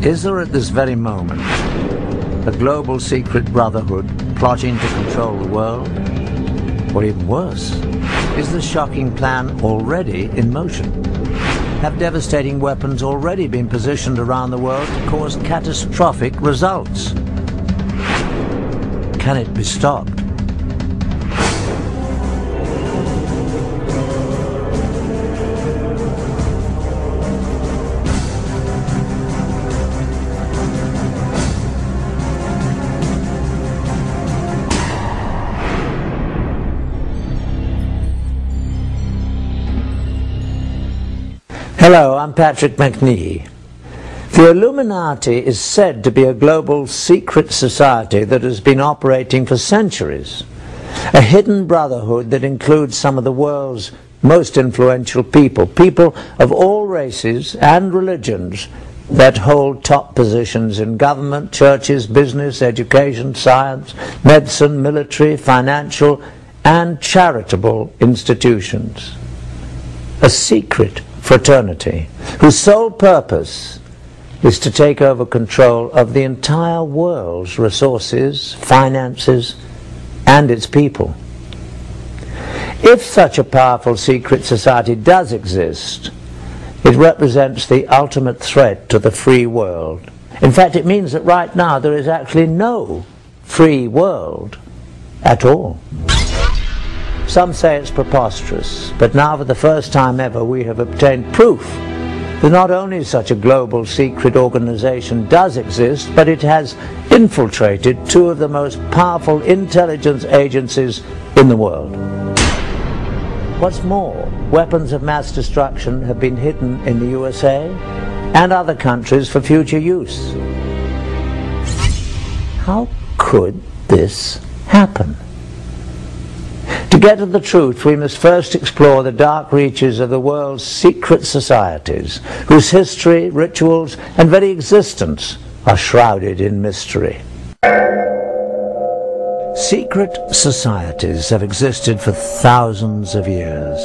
Is there at this very moment a global secret brotherhood plotting to control the world? Or even worse, is the shocking plan already in motion? Have devastating weapons already been positioned around the world to cause catastrophic results? Can it be stopped? Hello, I'm Patrick McNee. The Illuminati is said to be a global secret society that has been operating for centuries. A hidden brotherhood that includes some of the world's most influential people, people of all races and religions that hold top positions in government, churches, business, education, science, medicine, military, financial, and charitable institutions. A secret fraternity whose sole purpose is to take over control of the entire world's resources, finances, and its people. If such a powerful secret society does exist, it represents the ultimate threat to the free world. In fact, it means that right now there is actually no free world at all. Some say it's preposterous, but now for the first time ever we have obtained proof that not only such a global secret organization does exist, but it has infiltrated two of the most powerful intelligence agencies in the world. What's more, weapons of mass destruction have been hidden in the USA and other countries for future use. How could this happen? To get to the truth, we must first explore the dark reaches of the world's secret societies, whose history, rituals, and very existence are shrouded in mystery. Secret societies have existed for thousands of years.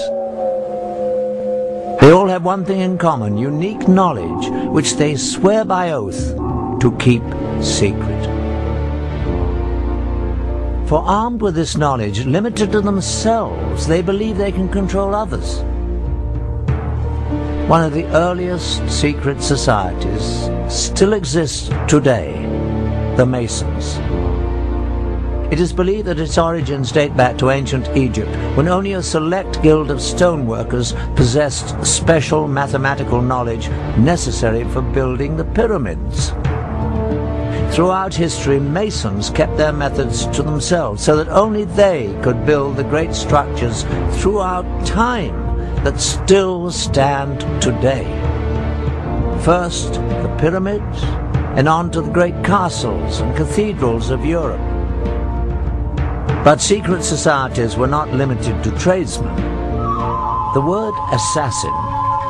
They all have one thing in common: unique knowledge which they swear by oath to keep secret. For armed with this knowledge, limited to themselves, they believe they can control others. One of the earliest secret societies still exists today, the Masons. It is believed that its origins date back to ancient Egypt, when only a select guild of stoneworkers possessed special mathematical knowledge necessary for building the pyramids. Throughout history, Masons kept their methods to themselves so that only they could build the great structures throughout time that still stand today. First, the pyramids, and on to the great castles and cathedrals of Europe. But secret societies were not limited to tradesmen. The word assassin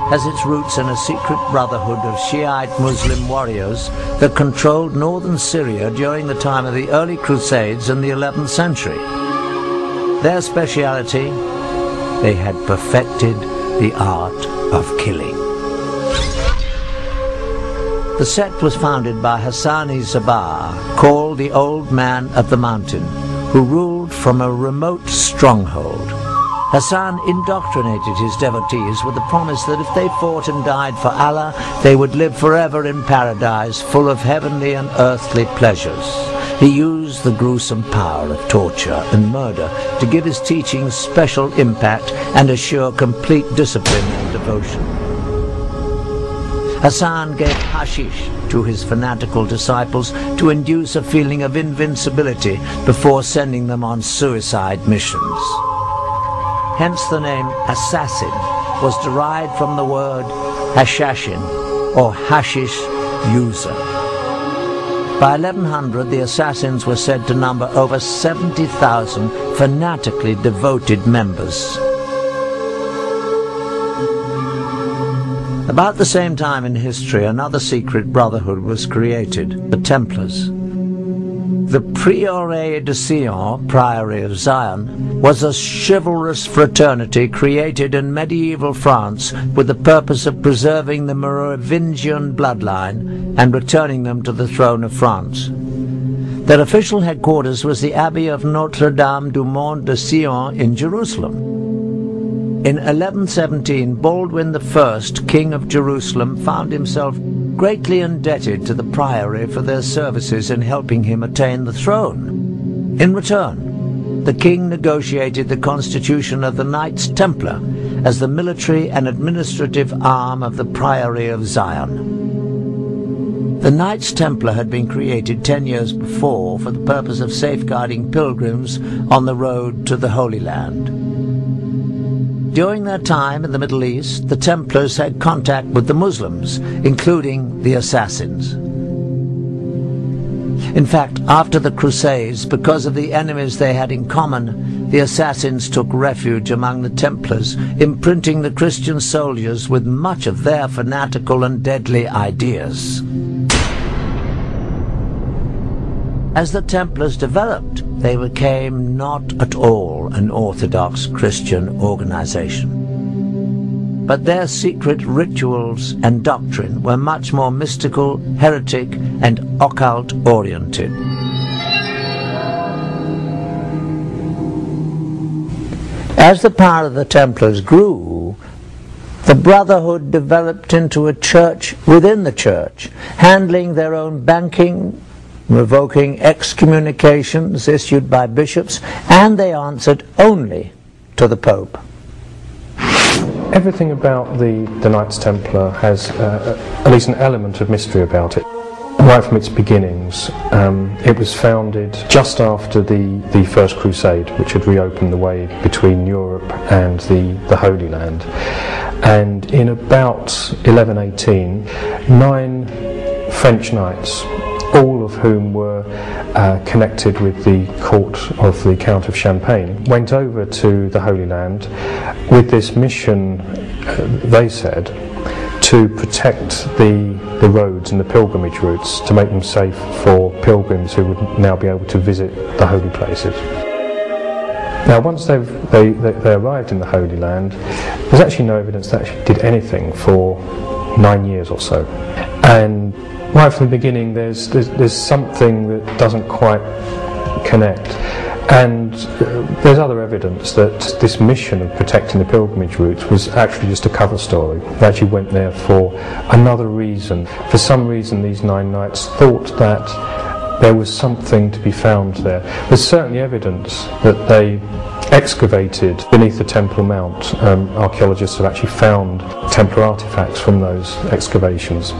has its roots in a secret brotherhood of Shiite Muslim warriors that controlled northern Syria during the time of the early Crusades in the 11th century. Their speciality: they had perfected the art of killing. The sect was founded by Hassan-i-Sabah, called the Old Man of the Mountain, who ruled from a remote stronghold. Hassan indoctrinated his devotees with the promise that if they fought and died for Allah, they would live forever in paradise, full of heavenly and earthly pleasures. He used the gruesome power of torture and murder to give his teachings special impact and assure complete discipline and devotion. Hassan gave hashish to his fanatical disciples to induce a feeling of invincibility before sending them on suicide missions. Hence the name assassin was derived from the word hashashin, or hashish user. By 1100, the assassins were said to number over 70,000 fanatically devoted members. About the same time in history, another secret brotherhood was created, the Templars. The Prieuré de Sion, Priory of Zion, was a chivalrous fraternity created in medieval France with the purpose of preserving the Merovingian bloodline and returning them to the throne of France. Their official headquarters was the Abbey of Notre-Dame du Mont de Sion in Jerusalem. In 1117, Baldwin I, King of Jerusalem, found himself greatly indebted to the priory for their services in helping him attain the throne. In return, the king negotiated the constitution of the Knights Templar as the military and administrative arm of the Priory of Zion. The Knights Templar had been created 10 years before for the purpose of safeguarding pilgrims on the road to the Holy Land. During their time in the Middle East, the Templars had contact with the Muslims, including the Assassins. In fact, after the Crusades, because of the enemies they had in common, the Assassins took refuge among the Templars, imprinting the Christian soldiers with much of their fanatical and deadly ideas. As the Templars developed, they became not at all an orthodox Christian organization. But their secret rituals and doctrine were much more mystical, heretic, and occult-oriented. As the power of the Templars grew, the Brotherhood developed into a church within the church, handling their own banking, revoking excommunications issued by bishops, and they answered only to the Pope. Everything about the Knights Templar has at least an element of mystery about it. Right from its beginnings, it was founded just after the First Crusade, which had reopened the way between Europe and the Holy Land. And in about 1118, 9 French knights, all of whom were connected with the court of the Count of Champagne, went over to the Holy Land with this mission, they said, to protect the roads and the pilgrimage routes, to make them safe for pilgrims who would now be able to visit the holy places. Now, once they arrived in the Holy Land, there's actually no evidence they actually did anything for 9 years or so. And right from the beginning, there's something that doesn't quite connect, and there's other evidence that this mission of protecting the pilgrimage routes was actually just a cover story. They actually went there for another reason. For some reason, these 9 knights thought that there was something to be found there. There's certainly evidence that they excavated beneath the Temple Mount. Archaeologists have actually found Templar artifacts from those excavations.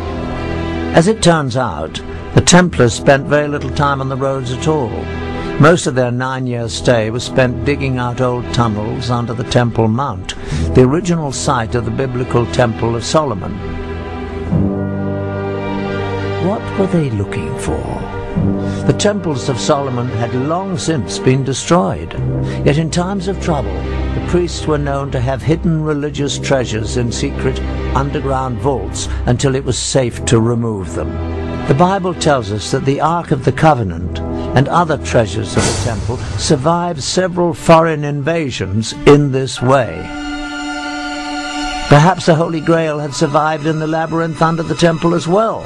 As it turns out, the Templars spent very little time on the roads at all. Most of their 9-year stay was spent digging out old tunnels under the Temple Mount, the original site of the biblical Temple of Solomon. What were they looking for? The temples of Solomon had long since been destroyed, yet in times of trouble, the priests were known to have hidden religious treasures in secret underground vaults until it was safe to remove them. The Bible tells us that the Ark of the Covenant and other treasures of the temple survived several foreign invasions in this way. Perhaps the Holy Grail had survived in the labyrinth under the temple as well,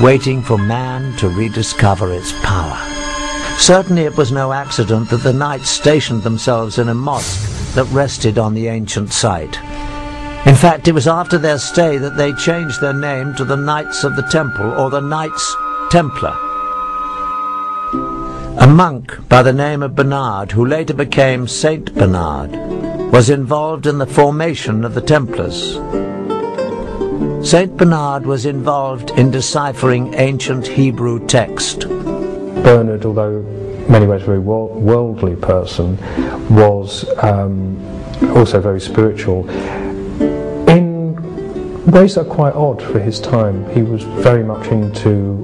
waiting for man to rediscover its power. Certainly it was no accident that the knights stationed themselves in a mosque that rested on the ancient site. In fact, it was after their stay that they changed their name to the Knights of the Temple, or the Knights Templar. A monk by the name of Bernard, who later became Saint Bernard, was involved in the formation of the Templars. Saint Bernard was involved in deciphering ancient Hebrew text. Bernard, although in many ways a very worldly person, was also very spiritual. In ways that are quite odd for his time, he was very much into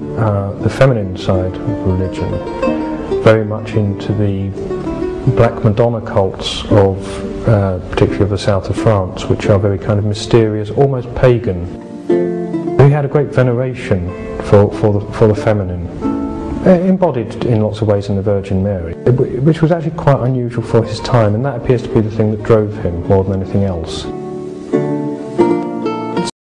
the feminine side of religion, very much into the Black Madonna cults of particularly of the south of France, which are very kind of mysterious, almost pagan. He had a great veneration for the feminine. embodied in lots of ways in the Virgin Mary, which was actually quite unusual for his time, and that appears to be the thing that drove him more than anything else.